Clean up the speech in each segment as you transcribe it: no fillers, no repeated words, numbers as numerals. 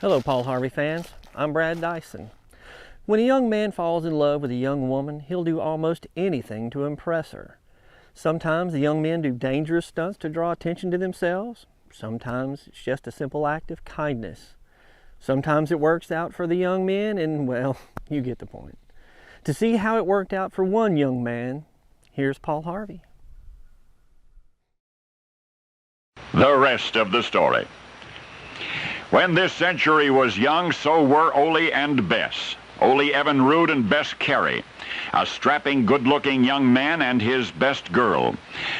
Hello, Paul Harvey fans. I'm Brad Dison. When a young man falls in love with a young woman, he'll do almost anything to impress her. Sometimes the young men do dangerous stunts to draw attention to themselves. Sometimes it's just a simple act of kindness. Sometimes it works out for the young men, and well, you get the point. To see how it worked out for one young man, here's Paul Harvey. The rest of the story. When this century was young, so were Ole and Bess. Ole Evinrude and Bess Carey, a strapping, good-looking young man and his best girl.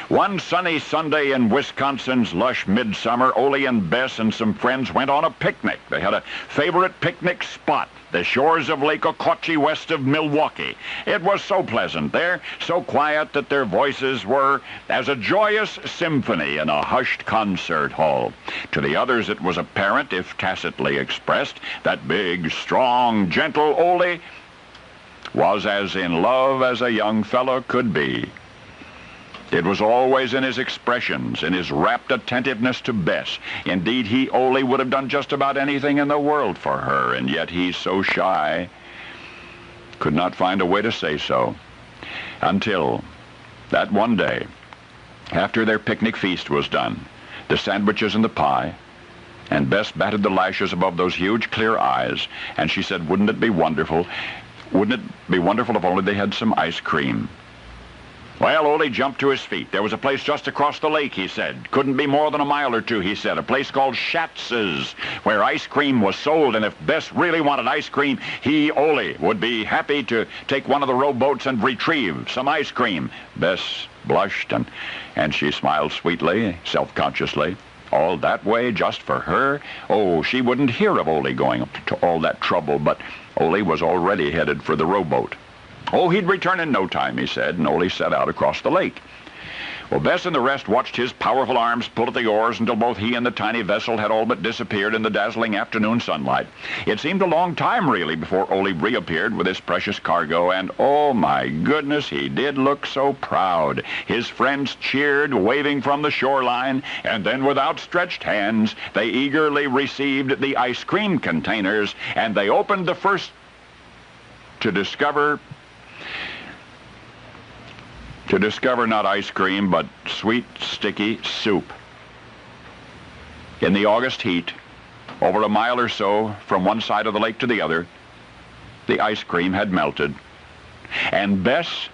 One sunny Sunday in Wisconsin's lush midsummer, Ole and Bess and some friends went on a picnic. They had a favorite picnic spot, the shores of Lake Okochee west of Milwaukee. It was so pleasant there, so quiet that their voices were as a joyous symphony in a hushed concert hall. To the others it was apparent, if tacitly expressed, that big, strong, gentle Ole was as in love as a young fellow could be. It was always in his expressions, in his rapt attentiveness to Bess. Indeed, he, Ole, would have done just about anything in the world for her, and yet he's so shy, could not find a way to say so. Until that one day, after their picnic feast was done, the sandwiches and the pie, and Bess batted the lashes above those huge, clear eyes, and she said, wouldn't it be wonderful if only they had some ice cream? Well, Ole jumped to his feet. There was a place just across the lake, he said. Couldn't be more than a mile or two, he said. A place called Schatz's, where ice cream was sold, and if Bess really wanted ice cream, he, Ole, would be happy to take one of the rowboats and retrieve some ice cream. Bess blushed, and she smiled sweetly, self-consciously. All that way just for her? Oh, she wouldn't hear of Ole going to all that trouble, but Ole was already headed for the rowboat. Oh, he'd return in no time, he said, and Ole set out across the lake. Well, Bess and the rest watched his powerful arms pull at the oars until both he and the tiny vessel had all but disappeared in the dazzling afternoon sunlight. It seemed a long time, really, before Ole reappeared with his precious cargo, and oh my goodness, he did look so proud. His friends cheered, waving from the shoreline, and then with outstretched hands, they eagerly received the ice cream containers, and they opened the first to discover not ice cream, but sweet, sticky soup. In the August heat, over a mile or so from one side of the lake to the other, the ice cream had melted. And Bess,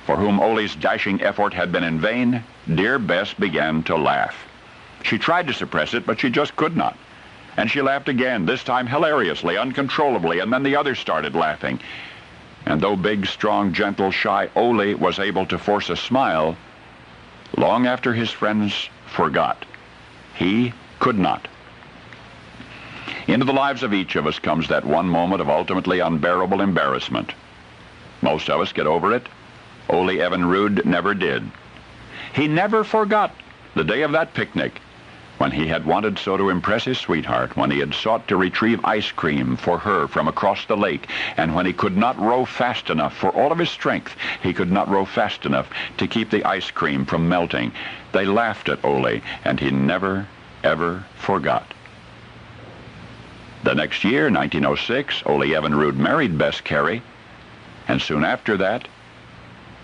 for whom Ole's dashing effort had been in vain, dear Bess began to laugh. She tried to suppress it, but she just could not. And she laughed again, this time hilariously, uncontrollably, and then the others started laughing. And though big, strong, gentle, shy Ole was able to force a smile, long after his friends forgot, he could not. Into the lives of each of us comes that one moment of ultimately unbearable embarrassment. Most of us get over it. Ole Evinrude never did. He never forgot the day of that picnic, when he had wanted so to impress his sweetheart, when he had sought to retrieve ice cream for her from across the lake, and when he could not row fast enough, for all of his strength, he could not row fast enough to keep the ice cream from melting. They laughed at Ole, and he never, ever forgot. The next year, 1906, Ole Evinrude married Bess Carey, and soon after that,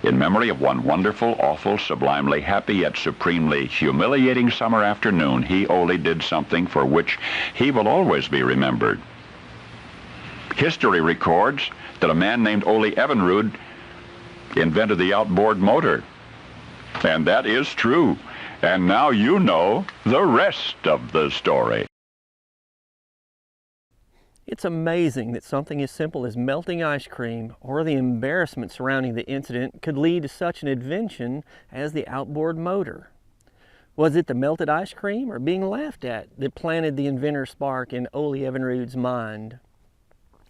in memory of one wonderful, awful, sublimely happy, yet supremely humiliating summer afternoon, he, Ole, did something for which he will always be remembered. History records that a man named Ole Evinrude invented the outboard motor. And that is true. And now you know the rest of the story. It's amazing that something as simple as melting ice cream or the embarrassment surrounding the incident could lead to such an invention as the outboard motor. Was it the melted ice cream or being laughed at that planted the inventor spark in Ole Evinrude's mind?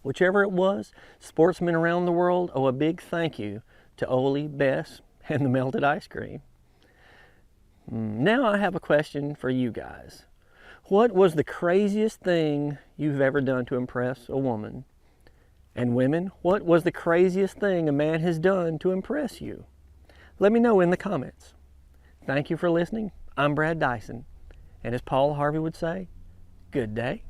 Whichever it was, sportsmen around the world owe a big thank you to Ole, Bess, and the melted ice cream. Now I have a question for you guys. What was the craziest thing you've ever done to impress a woman? And women, what was the craziest thing a man has done to impress you? Let me know in the comments. Thank you for listening. I'm Brad Dison. And as Paul Harvey would say, good day.